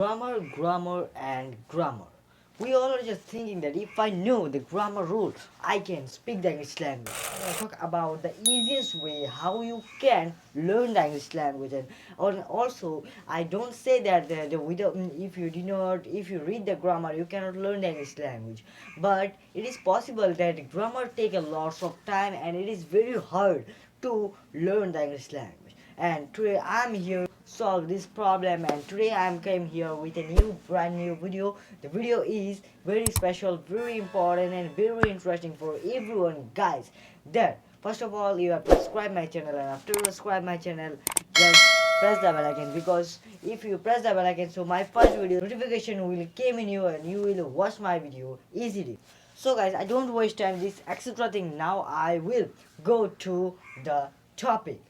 Grammar, and grammar. We all are just thinking that if I know the grammar rule, I can speak the English language. I'm gonna talk about the easiest way how you can learn the English language, and also I don't say that without if you do not if you read the grammar you cannot learn the English language, but it is possible that grammar take a lot of time and it is very hard to learn the English language. And today I'm here solve this problem, and today I'm came here with a brand new video. The video is very special, very important and very interesting for everyone guys. Then first of all you have to subscribe my channel, and after you subscribe my channel just press the bell icon, because if you press the bell icon so my first video notification will came in you and you will watch my video easily. So guys, I don't waste time this etc thing. Now I will go to the topic.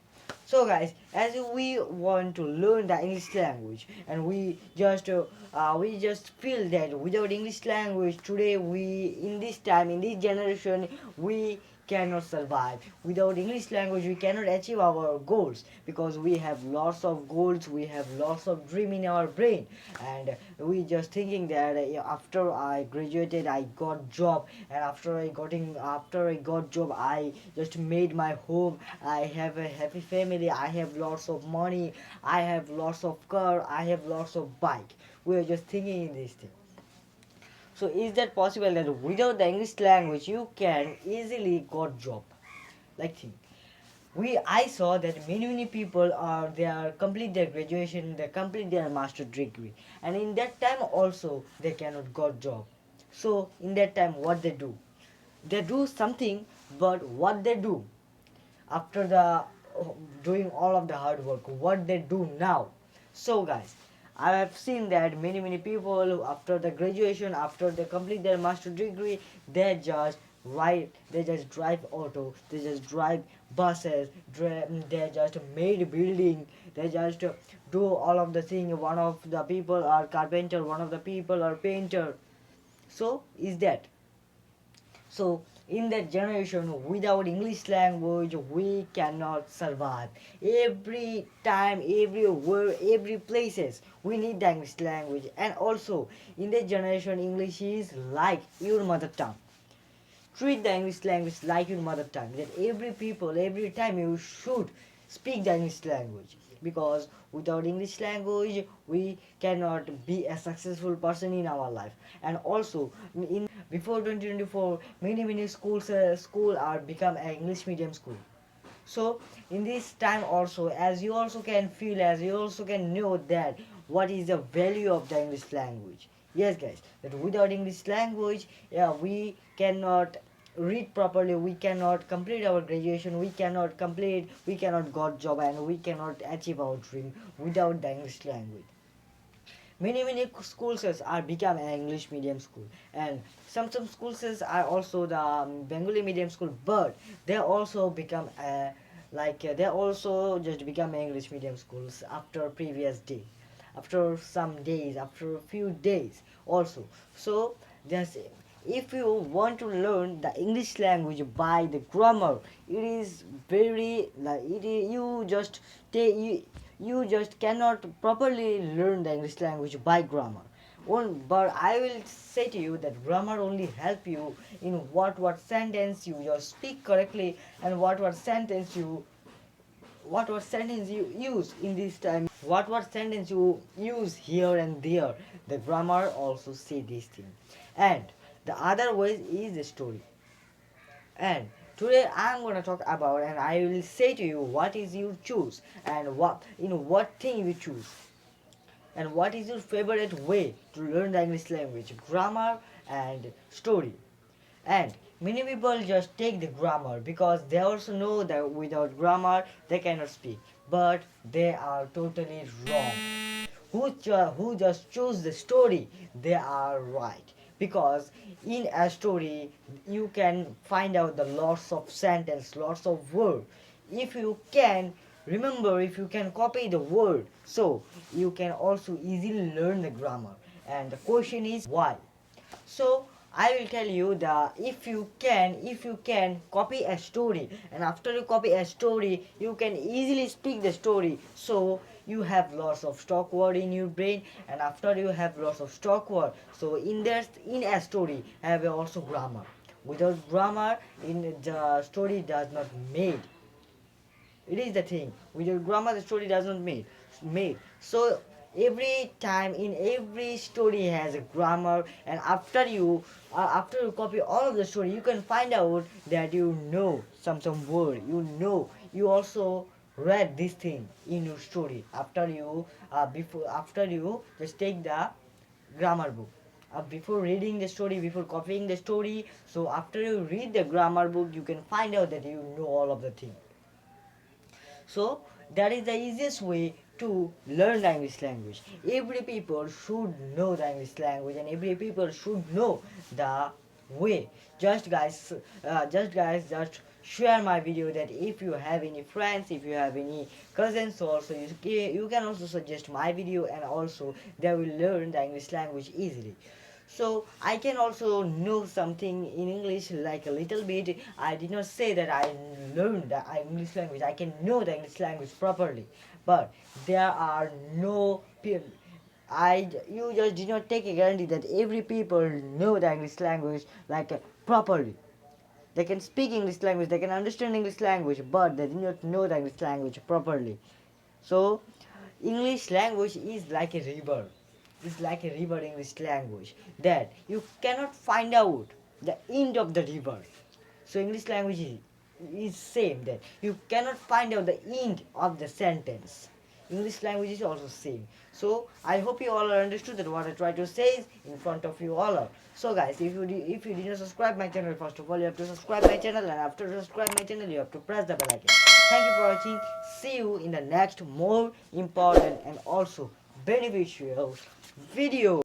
So guys, as we want to learn the English language, and we just feel that without English language today, we in this time in this generation we cannot survive. Without English language we cannot achieve our goals, because we have lots of goals, we have lots of dream in our brain, and we just thinking that after I graduated I got job, and after I got job I just made my home, I have a happy family, I have lots of money, I have lots of car, I have lots of bike. We are just thinking in this thing. So is that possible that without the English language you can easily got job? Like think. I saw that many people are they are complete their graduation, they complete their master degree, and in that time also they cannot got job. So in that time what they do? They do something, but what they do after the doing all of the hard work, what they do now? So guys, I have seen that many people after the graduation, after they complete their master degree, they just they just drive auto, they just drive buses, they just made building, they just do all of the thing. One of the people are carpenter, one of the people are painter. So is that so in that generation without English language we cannot survive. Every time, everywhere, every places we need the English language. And also in that generation English is like your mother tongue. Treat the English language like your mother tongue, that every people every time you should speak the English language, because without English language we cannot be a successful person in our life. And also in before 2024 many school are become an English medium school. So in this time also, as you also can feel, as you also can know that what is the value of the English language. Yes guys, that without English language, yeah, we cannot read properly, we cannot complete our graduation, we cannot got job, and we cannot achieve our dream without the English language. Many schools are become an English medium school, and some schools are also the Bengali medium school, but they also become they also just become English medium schools after previous day, after some days, after a few days also. So just if you want to learn the English language by the grammar, it is very like you just take you just cannot properly learn the English language by grammar. But I will say to you that grammar only help you in what sentence you just speak correctly, and what sentence you use in this time, what sentence you use here and there. The grammar also say this thing. And the other way is the story. And today I'm gonna talk about, and I will say to you what is you choose, and what thing you choose, and what is your favorite way to learn the English language, grammar and story. And many people just take the grammar because they also know that without grammar they cannot speak, but they are totally wrong. Who just choose the story, they are right, because in a story you can find out the lots of sentence, lots of word. If you can remember, if you can copy the word, so you can also easily learn the grammar. And the question is why. So I will tell you that if you can copy a story, and after you copy a story you can easily speak the story, so you have lots of stock word in your brain, and after you have lots of stock word, so in a story have also grammar. Without grammar, in the story does not made. It is the thing. Without grammar, the story does not made. So every time in every story has a grammar, and after you copy all of the story, you can find out that you know some word. You also read this thing in your story after you just take the grammar book. Before reading the story, before copying the story, so after you read the grammar book, you can find out that you know all of the thing. So that is the easiest way to learn the English language. Every people should know the English language, and every people should know the way. Just share my video. That if you have any friends, if you have any cousins, also you can also suggest my video, and also they will learn the English language easily. So I can also know something in English, like a little bit. I did not say that I learned the English language. I can know the English language properly, but there are no people. You just did not take a guarantee that every people know the English language like properly. They can speak English language, they can understand English language, but they do not know the English language properly. So English language is like a river. It's like a river English language that you cannot find out the end of the river. So English language is same, that you cannot find out the end of the sentence. English language is also same. So I hope you all understood that what I try to say is in front of you all. So guys, if you didn't subscribe my channel, first of all you have to subscribe my channel, and after subscribe my channel you have to press the bell icon. Thank you for watching. See you in the next more important and also beneficial video.